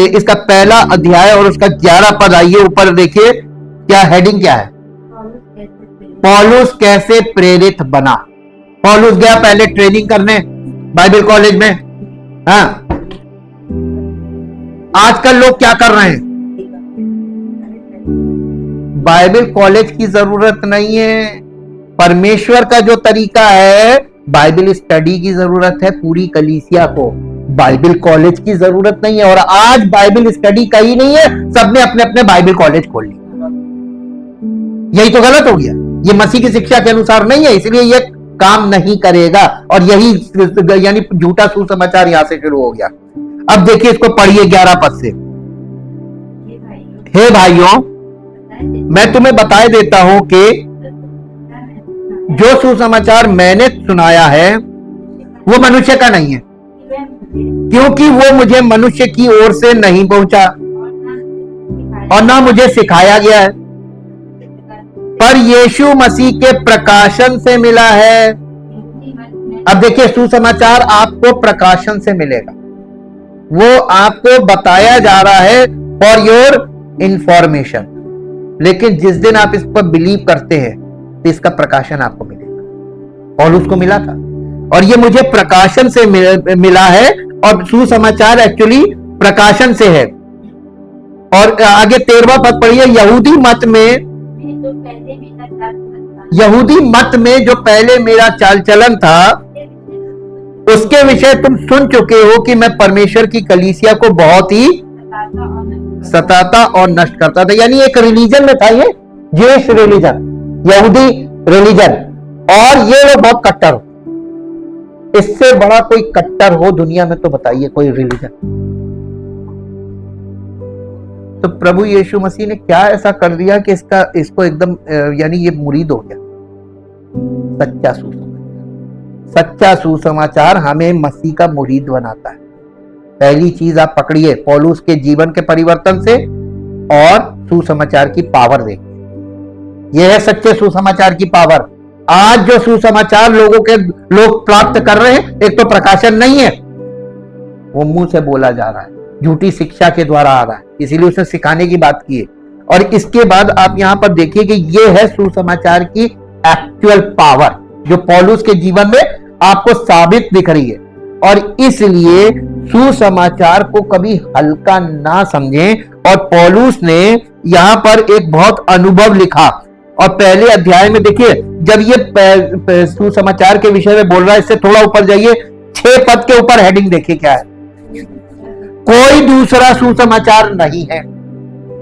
A: इसका पहला अध्याय और उसका 11 पद आइए, ऊपर देखिए क्या हेडिंग क्या है, पौलुस कैसे प्रेरित बना। पौलुस गया पहले ट्रेनिंग करने बाइबल कॉलेज में। हाँ, आजकल लोग क्या कर रहे हैं, बाइबल कॉलेज की जरूरत नहीं है। परमेश्वर का जो तरीका है, बाइबल स्टडी की जरूरत है पूरी कलीसिया को, बाइबल कॉलेज की जरूरत नहीं है। और आज बाइबल स्टडी का ही नहीं है, सबने अपने अपने बाइबल कॉलेज खोल लिया। यही तो गलत हो गया, ये मसीह की शिक्षा के अनुसार नहीं है, इसलिए ये काम नहीं करेगा। और यही यानी झूठा सुसमाचार यहां से शुरू हो गया। अब देखिए इसको पढ़िए 11 पद से। हे भाइयों, मैं तुम्हें बताए देता हूं कि जो सुसमाचार मैंने सुनाया है वो मनुष्य का नहीं है, क्योंकि वो मुझे मनुष्य की ओर से नहीं पहुंचा और ना मुझे सिखाया गया है, पर यीशु मसीह के प्रकाशन से मिला है। अब देखिए, सुसमाचार आपको प्रकाशन से मिलेगा, वो आपको बताया जा रहा है फॉर योर इंफॉर्मेशन। लेकिन जिस दिन आप इस पर बिलीव करते हैं तो इसका प्रकाशन आपको मिलेगा। पौलुस को मिला था और ये मुझे प्रकाशन से मिला है, और सुसमाचार एक्चुअली प्रकाशन से है। और आगे 13वां पद पढ़िए। यहूदी मत में जो पहले मेरा चाल चलन था, उसके विषय तुम सुन चुके हो कि मैं परमेश्वर की कलीसिया को बहुत ही सताता और नष्ट करता था। यानी एक रिलीजन में था, ये ज्यूइश रिलीजन, यहूदी रिलीजन, और ये लोग बहुत कट्टर हो। इससे बड़ा कोई कट्टर हो दुनिया में तो बताइए कोई रिलीजन। तो प्रभु यीशु मसीह ने क्या ऐसा कर दिया कि इसको एकदम यानी ये मुरीद हो गया। सच्चा सुसमाचार हमें मसीह का मुरीद बनाता है। पहली चीज आप पकड़िए, पौलुस के जीवन के परिवर्तन से और सुसमाचार की पावर देखिए। यह है सच्चे सुसमाचार की पावर। आज जो सुसमाचार लोग प्राप्त कर रहे हैं, एक तो प्रकाशन नहीं है, वो मुंह से बोला जा रहा है, झूठी शिक्षा के द्वारा आ रहा है, इसीलिए उसने सिखाने की बात की है। और इसके बाद आप यहां पर देखिए कि ये है सुसमाचार की एक्चुअल पावर जो पौलुस के जीवन में आपको साबित दिख रही है। और इसलिए सुसमाचार को कभी हल्का ना समझें। और पौलुस ने यहां पर एक बहुत अनुभव लिखा, और पहले अध्याय में देखिए जब ये सुसमाचार के विषय में बोल रहा है, इससे थोड़ा ऊपर जाइए, 6 पद के ऊपर हेडिंग देखिए क्या है, कोई दूसरा सुसमाचार नहीं है।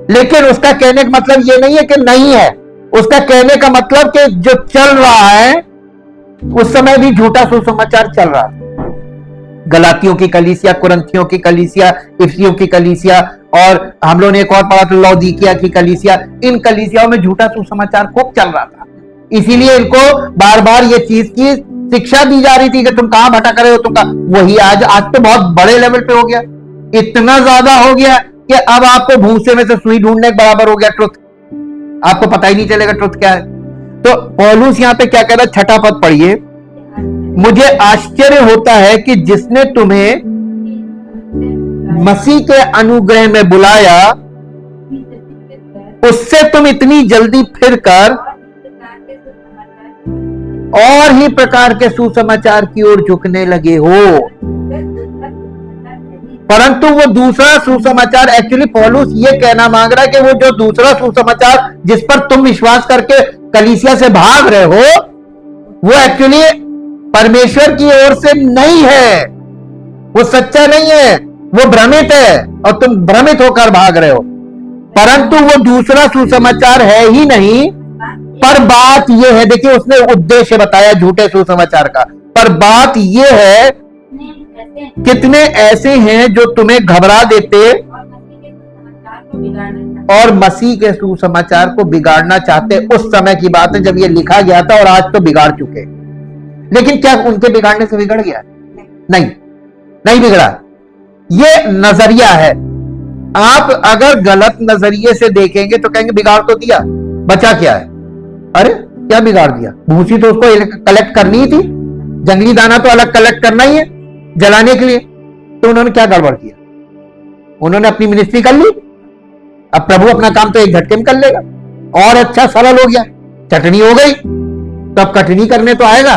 A: लेकिन उसका कहने का मतलब ये नहीं है कि नहीं है, उसका कहने का मतलब कि जो चल रहा है उस समय भी झूठा सुसमाचार चल रहा था। गलातियों की कलीसिया, कुरिन्थियों की कलीसिया, इफिसियों की कलीसिया, और हम लोगों ने एक और पढ़ा था लौदीकिया की कलीसिया। इन कलीसियाओं में झूठा सुसमाचार खूब चल रहा था, इसीलिए इनको बार बार ये चीज की शिक्षा दी जा रही थी कि तुम कहां भटक रहे हो, तुम कहां। वही आज तो बहुत बड़े लेवल पे हो गया, इतना ज्यादा हो गया कि अब आपको भूसे में से सुई ढूंढने के बराबर हो गया ट्रुथ, आपको पता ही नहीं चलेगा ट्रुथ क्या है। तो पौलुस यहां पे क्या कह रहा है, छठा पद पढ़िए। मुझे आश्चर्य होता है कि जिसने तुम्हें मसीह के अनुग्रह में बुलाया, उससे तुम इतनी जल्दी फिरकर और ही प्रकार के सुसमाचार की ओर झुकने लगे हो। परंतु वो दूसरा सुसमाचार, एक्चुअली पौलुस ये कहना मांग रहा है कि वो जो दूसरा सुसमाचार जिस पर तुम विश्वास करके कलीसिया से भाग रहे हो, वो एक्चुअली परमेश्वर की ओर से नहीं है, वो सच्चा नहीं है, वो भ्रमित है और तुम भ्रमित होकर भाग रहे हो। परंतु वो दूसरा सुसमाचार है ही नहीं, पर बात यह है, देखिए उसने उद्देश्य बताया झूठे सुसमाचार का, पर बात यह है कितने ऐसे हैं जो तुम्हें घबरा देते और मसीह के सुसमाचार को बिगाड़ना चाहते। उस समय की बात है जब ये लिखा गया था, और आज तो बिगाड़ चुके। लेकिन क्या उनके बिगाड़ने से बिगड़ गया? नहीं बिगड़ा। ये नजरिया है। आप अगर गलत नजरिए से देखेंगे तो कहेंगे बिगाड़ तो दिया, बचा क्या है? अरे क्या बिगाड़ दिया? भूसी तो उसको कलेक्ट करनी ही थी, जंगली दाना तो अलग कलेक्ट करना ही है जलाने के लिए। तो उन्होंने क्या गड़बड़ किया? उन्होंने अपनी मिनिस्ट्री कर ली। अब प्रभु अपना काम तो एक झटके में कर लेगा, और अच्छा सरल हो गया, चटनी हो गई, तो अब कटनी करने तो आएगा।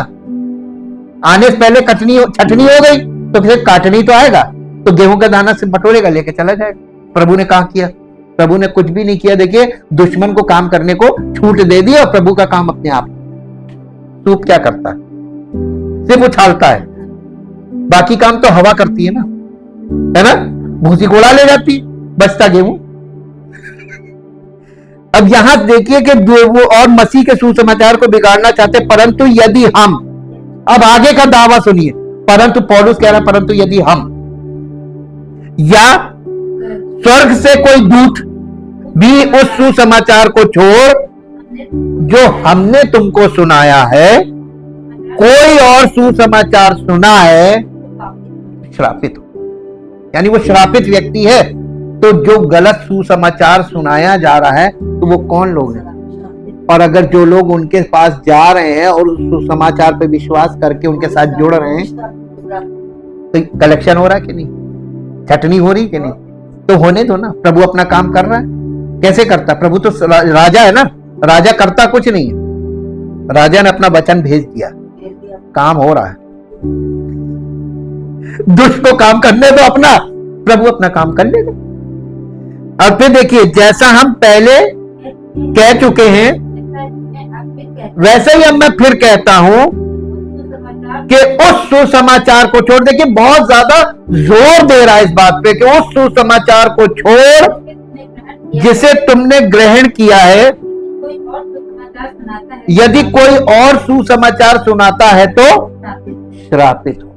A: आने से पहले छटनी हो गई तो फिर काटनी तो आएगा, तो गेहूं का दाना से बटोरेगा, लेके चला जाएगा। प्रभु ने कहा किया? प्रभु ने कुछ भी नहीं किया। देखिए, दुश्मन को काम करने को छूट दे दी, और प्रभु का काम अपने आप। सूप क्या करता है? सिर्फ उछालता है, बाकी काम तो हवा करती है ना, भूसी को उड़ा ले जाती, बचता गेहूं। अब यहां देखिए कि वो और मसीह के सुसमाचार को बिगाड़ना चाहते, परंतु यदि हम, अब आगे का दावा सुनिए, परंतु पौलुस कह रहा है परंतु यदि हम या स्वर्ग से कोई दूत भी उस सुसमाचार को छोड़ जो हमने तुमको सुनाया है, कोई और सुसमाचार सुना है, श्रापित हो। यानी वो श्रापित व्यक्ति है। तो जो गलत सुसमाचार सुनाया जा रहा है, तो वो कौन लोग हैं? और अगर जो लोग उनके पास जा रहे हैं और उस सुसमाचार पे विश्वास करके उनके साथ जुड़ रहे हैं, तो कलेक्शन हो रहा है कि नहीं? छटनी हो रही कि नहीं? तो होने दो ना, प्रभु अपना काम कर रहा है। कैसे करता? प्रभु तो राजा है ना, राजा करता कुछ नहीं है, राजा ने अपना वचन भेज दिया, काम हो रहा है। दुष्ट को काम करने दो अपना, प्रभु अपना काम कर लेगा। और फिर देखिए, जैसा हम पहले कह चुके हैं, वैसे ही अब मैं फिर कहता हूं कि उस सुसमाचार को छोड़। देखिए, बहुत ज्यादा जोर दे रहा है इस बात पे कि उस सुसमाचार को छोड़ जिसे तुमने ग्रहण किया है। यदि कोई और सुसमाचार सुनाता है तो श्रापित हो।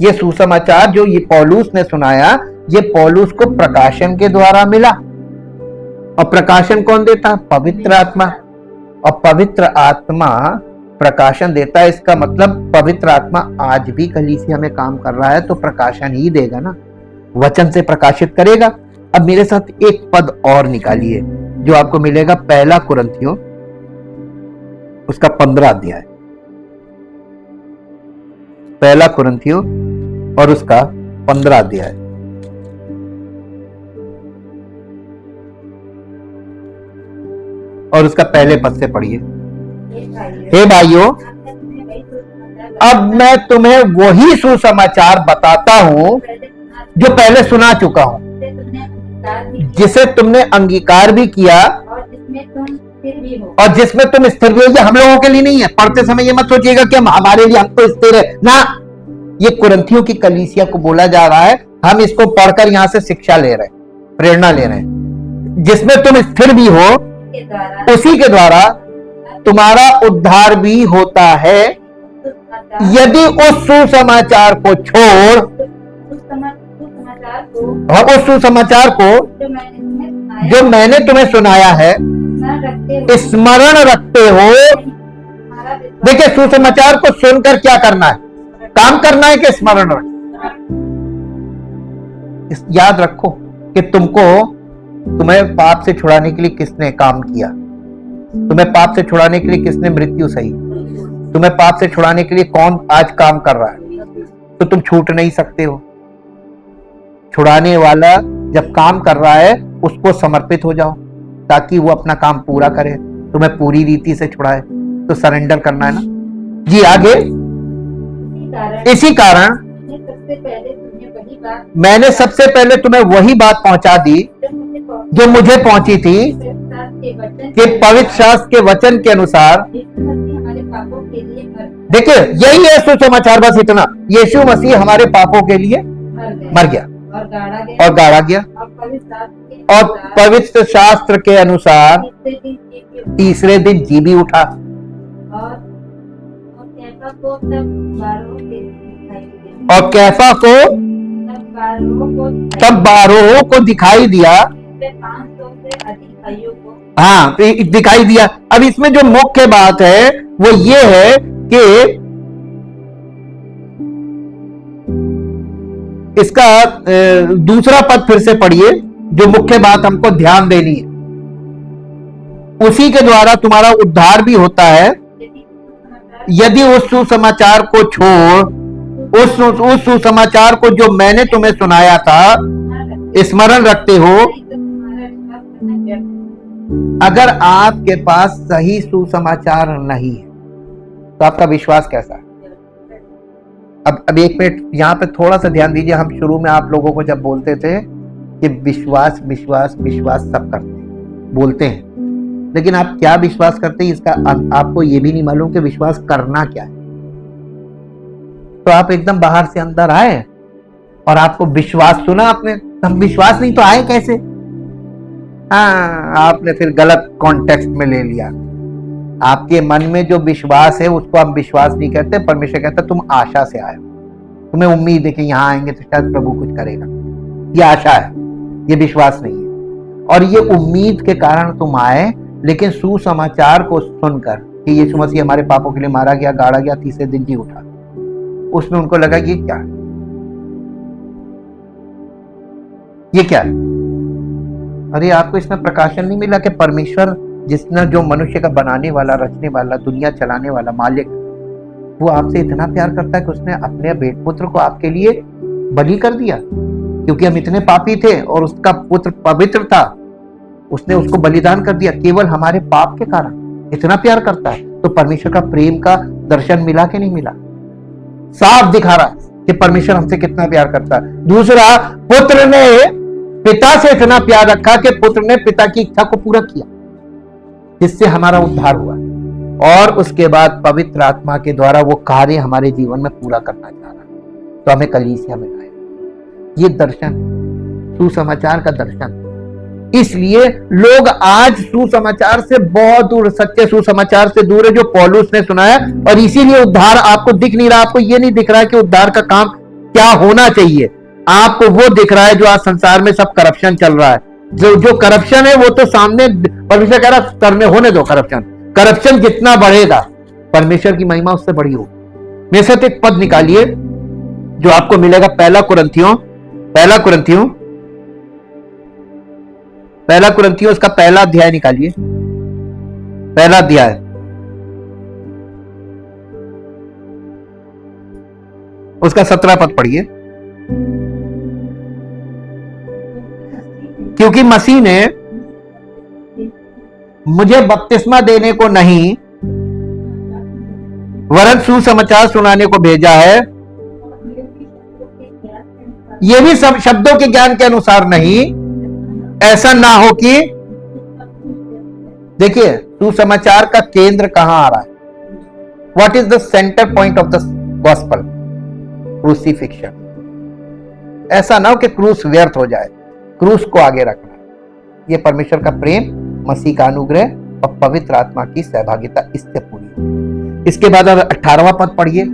A: ये सुसमाचार जो ये पौलुस ने सुनाया, ये पौलुस को प्रकाशन के द्वारा मिला। और प्रकाशन कौन देता? पवित्र आत्मा। और पवित्र आत्मा प्रकाशन देता है। इसका मतलब पवित्र आत्मा आज भी कलीसिया में काम कर रहा है, तो प्रकाशन ही देगा ना, वचन से प्रकाशित करेगा। अब मेरे साथ एक पद और निकालिए जो आपको मिलेगा, पहला कुरिन्थियों उसका 15 अध्याय। पहला कुरिन्थियों और उसका 15 अध्याय। और उसका पहले पद से पढ़िए। हे भाइयों, अब मैं तुम्हें वही सुसमाचार बताता हूं जो पहले सुना चुका हूं, जिसे तुमने अंगीकार भी किया और जिसमें तुम स्थिर भी हो। ये हम लोगों के लिए नहीं है। पढ़ते समय ये मत सोचिएगा कि हम हमारे लिए, हम तो स्थिर है ना। ये कुरिन्थियों की कलीसिया को बोला जा रहा है। हम इसको पढ़कर यहां से शिक्षा ले रहे हैं, प्रेरणा ले रहे हैं। जिसमें तुम स्थिर भी हो, उसी के द्वारा तुम्हारा उद्धार भी होता है, यदि उस सुसमाचार को छोड़, उस सुसमाचार को जो मैंने तुम्हें सुनाया है स्मरण रखते हो। देखिए, सुसमाचार को सुनकर क्या करना है? काम करना है कि स्मरण रखना? याद रखो कि तुम्हें पाप से छुड़ाने के लिए किसने काम किया, तुम्हें पाप से छुड़ाने के लिए किसने मृत्यु सही, तुम्हें पाप से छुड़ाने के लिए कौन आज काम कर रहा है, तो तुम छूट नहीं सकते हो। छुड़ाने वाला जब काम कर रहा है उसको समर्पित हो जाओ ताकि वो अपना काम पूरा करे, तुम्हें पूरी रीति से छुड़ाए। तो सरेंडर करना है ना जी। आगे, इसी कारण मैंने सबसे पहले तुम्हें वही बात पहुंचा दी जो मुझे पहुंची थी कि पवित्र शास्त्र के वचन के अनुसार, देखिए यही है सुसमाचार, बस इतना, यीशु मसीह हमारे पापों के लिए मर गया और गाड़ा गया और पवित्र शास्त्र के अनुसार तीसरे दिन जी भी उठा। और कैफा को तब 12 को दिखाई दिया, हाँ दिखाई दिया। अब इसमें जो मुख्य बात है वो ये है कि इसका दूसरा पद फिर से पढ़िए, जो मुख्य बात हमको ध्यान देनी है। उसी के द्वारा तुम्हारा उद्धार भी होता है यदि उस सुसमाचार को छोड़, उस सुसमाचार को जो मैंने तुम्हें सुनाया था स्मरण रखते हो। अगर आपके पास सही सुसमाचार नहीं है तो आपका विश्वास कैसा है? अब एक मिनट यहाँ पे थोड़ा सा ध्यान दीजिए। हम शुरू में आप लोगों को जब बोलते थे कि विश्वास विश्वास विश्वास सब करते हैं, बोलते हैं, लेकिन आप क्या विश्वास करते हैं इसका आपको ये भी नहीं मालूम कि विश्वास करना क्या है। तो आप एकदम बाहर से अंदर आए और आपको विश्वास सुना आपने, हम विश्वास नहीं तो आए कैसे? हाँ, आपने फिर गलत कॉन्टेक्स्ट में ले लिया। आपके मन में जो विश्वास है उसको आप विश्वास नहीं कहते, परमेश्वर कहता तुम आशा से आए, तुम्हें उम्मीद है कि यहाँ आएंगे तो शायद प्रभु कुछ करेगा। ये आशा है, ये विश्वास नहीं है। और ये उम्मीद के कारण तुम आए, लेकिन सुसमाचार को सुनकर कि यीशु मसीह हमारे पापों के लिए मारा गया, गाड़ा गया, तीसरे दिन जी उठा, उसमें उनको लगा कि ये क्या है? अरे आपको इसमें प्रकाशन नहीं मिला कि परमेश्वर जिसने, जो मनुष्य का बनाने वाला, रचने वाला, दुनिया चलाने वाला मालिक, वो आपसे इतना प्यार करता है कि उसने अपने बेटे पुत्र को आपके लिए बलि कर दिया। क्योंकि हम इतने पापी थे और उसका पुत्र पवित्र था, उसने उसको बलिदान कर दिया केवल हमारे पाप के कारण। इतना प्यार करता है तो परमेश्वर का प्रेम का दर्शन मिला कि नहीं मिला? साफ दिखा रहा है कि परमेश्वर हमसे कितना प्यार करता है। दूसरा, पुत्र ने पिता से इतना प्यार रखा कि पुत्र ने पिता की इच्छा को पूरा किया, जिससे हमारा उद्धार हुआ। और उसके बाद पवित्र आत्मा के द्वारा वो कार्य हमारे जीवन में पूरा करना चाह रहा है, तो हमें कलीसिया में लाए। ये दर्शन, सुसमाचार का दर्शन। इसलिए लोग आज सुसमाचार से बहुत दूर, सच्चे सुसमाचार से दूर है जो पौलुस ने सुनाया। और इसीलिए उद्धार आपको दिख नहीं रहा। आपको ये नहीं दिख रहा है कि उद्धार का काम क्या होना चाहिए। आपको वो दिख रहा है जो आज संसार में सब करप्शन चल रहा है। जो करप्शन है वो तो सामने परमेश्वर कह रहा करने होने दो। करप्शन जितना बढ़ेगा परमेश्वर की महिमा उससे बड़ी होगी। मेरे साथ एक पद निकालिए जो आपको मिलेगा, पहला कुरिन्थियों उसका पहला अध्याय निकालिए। पहला अध्याय उसका 17 पद पढ़िए। क्योंकि मसीह ने मुझे बपतिस्मा देने को नहीं वरन सुसमाचार सुनाने को भेजा है। ये भी सब शब्दों के ज्ञान के अनुसार नहीं, ऐसा ना हो कि, देखिए सुसमाचार का केंद्र कहां आ रहा है? What is the centre point of the gospel? Crucifixion. ऐसा ना हो कि क्रूस व्यर्थ हो जाए, क्रूस को आगे रखना। ये परमेश्वर का प्रेम, मसीह का अनुग्रह और पवित्र आत्मा की सहभागिता इससे पूरी है। इसके बाद 18वां पद पढ़िए।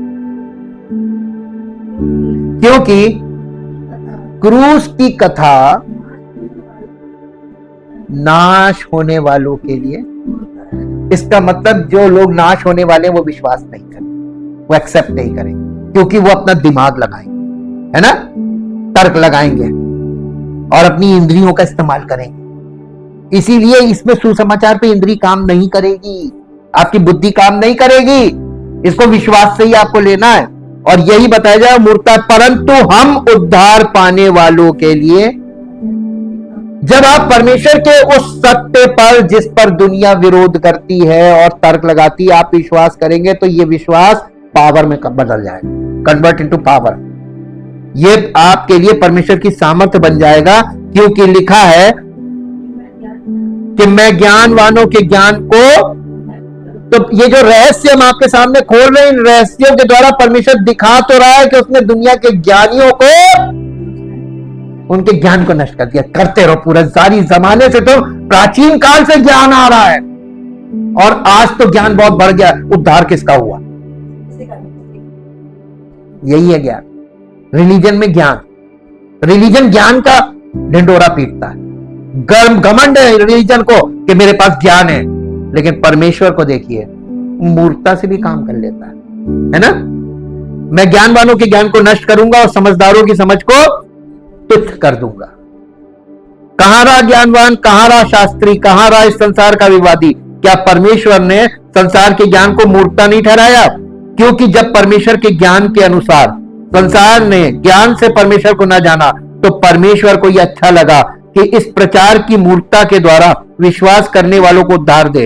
A: क्योंकि क्रूस की कथा नाश होने वालों के लिए, इसका मतलब जो लोग नाश होने वाले वो विश्वास नहीं करेंगे, वो एक्सेप्ट नहीं करेंगे, क्योंकि वो अपना दिमाग लगाएंगे, है ना, तर्क लगाएंगे और अपनी इंद्रियों का इस्तेमाल करेंगे। इसीलिए इसमें सुसमाचार पे इंद्री काम नहीं करेगी, आपकी बुद्धि काम नहीं करेगी, इसको विश्वास से ही आपको लेना है। और यही बताया जाए मूर्ता, परंतु हम उद्धार पाने वालों के लिए, जब आप परमेश्वर के उस सत्य पर जिस पर दुनिया विरोध करती है और तर्क लगाती है, आप विश्वास करेंगे तो ये विश्वास पावर में बदल जाएगा, कन्वर्ट इनटू पावर। ये आपके लिए परमेश्वर की सामर्थ्य बन जाएगा, क्योंकि लिखा है कि मैं ज्ञानवानों के ज्ञान को, तो ये जो रहस्य हम आपके सामने खोल रहे हैं, इन रहस्यों के द्वारा परमेश्वर दिखा तो रहा है कि उसने दुनिया के ज्ञानियों को, उनके ज्ञान को नष्ट कर दिया। करते रहो पूरा, सारी जमाने से, तो प्राचीन काल से ज्ञान आ रहा है और आज तो ज्ञान बहुत बढ़ गया। उद्धार किसका हुआ? यही है ज्ञान। रिलीजन में ज्ञान, रिलीजन ज्ञान का ढिंडोरा पीटता है, गर्म घमंड है रिलीजन को कि मेरे पास ज्ञान है, लेकिन परमेश्वर को देखिए, मूर्खता से भी काम कर लेता है ना। मैं ज्ञानवानों के ज्ञान को नष्ट करूंगा और समझदारों की समझ को तुच्छ कर दूंगा। कहां रहा ज्ञानवान, कहां रहा शास्त्री, कहां रहा इस संसार का विवादी? क्या परमेश्वर ने संसार के ज्ञान को मूर्खता नहीं ठहराया? क्योंकि जब परमेश्वर के ज्ञान के अनुसार संसार ने ज्ञान से परमेश्वर को न जाना, तो परमेश्वर को यह अच्छा लगा कि इस प्रचार की मूर्खता के द्वारा विश्वास करने वालों को उद्धार दे।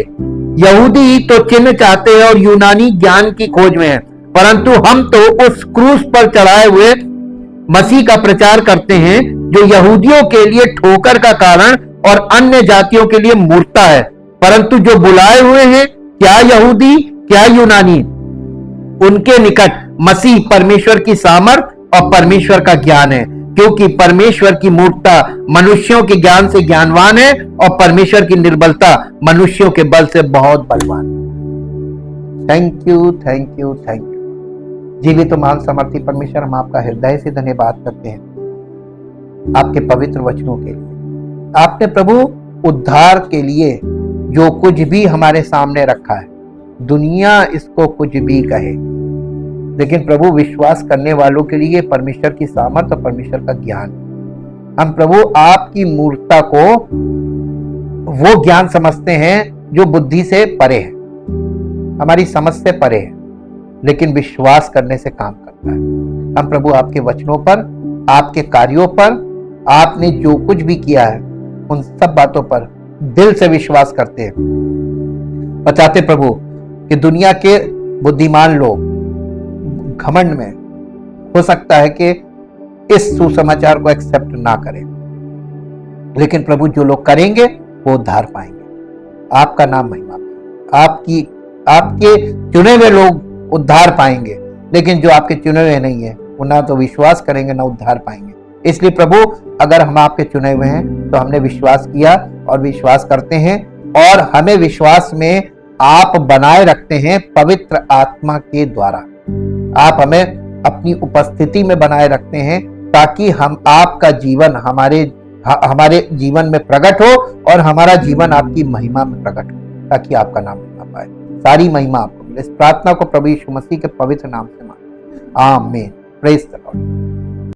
A: यहूदी तो चिन्ह चाहते हैं और यूनानी ज्ञान की खोज में है, परंतु हम तो उस क्रूस पर चढ़ाए हुए मसीह का प्रचार करते हैं, जो यहूदियों के लिए ठोकर का कारण और अन्य जातियों के लिए मूर्खता है। परंतु जो बुलाए हुए हैं, क्या यहूदी क्या यूनानी, उनके निकट मसीह परमेश्वर की सामर्थ और परमेश्वर का ज्ञान है। क्योंकि परमेश्वर की मूर्खता मनुष्यों के ज्ञान से ज्ञानवान है और परमेश्वर की निर्बलता मनुष्यों के बल से बहुत बलवान। Thank you, thank you, thank you. जीवित मान समर्थी परमेश्वर, हम आपका हृदय से धन्यवाद करते हैं आपके पवित्र वचनों के लिए। आपने प्रभु उद्धार के लिए जो कुछ भी हमारे सामने रखा है, दुनिया इसको कुछ भी कहे, लेकिन प्रभु विश्वास करने वालों के लिए परमेश्वर की सामर्थ और परमेश्वर का ज्ञान। हम प्रभु आपकी मूर्खता को वो ज्ञान समझते हैं जो बुद्धि से परे है, हमारी समझ से परे है, लेकिन विश्वास करने से काम करता है। हम प्रभु आपके वचनों पर, आपके कार्यों पर, आपने जो कुछ भी किया है उन सब बातों पर दिल से विश्वास करते हैं और चाहते प्रभु कि दुनिया के बुद्धिमान लोग घमंड में हो सकता है कि इस सुसमाचार को एक्सेप्ट ना करें, लेकिन प्रभु जो लोग करेंगे वो उद्धार पाएंगे। आपका नाम महिमा, आपके चुने हुए लोग उद्धार पाएंगे, लेकिन जो आपके चुने हुए नहीं है वो ना तो विश्वास करेंगे ना उद्धार पाएंगे। इसलिए प्रभु, अगर हम आपके चुने हुए हैं तो हमने विश्वास किया और विश्वास करते हैं, और हमें विश्वास में आप बनाए रखते हैं पवित्र आत्मा के द्वारा। आप हमें अपनी उपस्थिति में बनाए रखते हैं ताकि हम आपका जीवन हमारे जीवन में प्रकट हो और हमारा जीवन आपकी महिमा में प्रकट हो, ताकि आपका नाम महिमा पाए। सारी महिमा आपको मिले। इस प्रार्थना को प्रभु यीशु मसीह के पवित्र नाम से मांगते हैं, आमीन। Praise the Lord.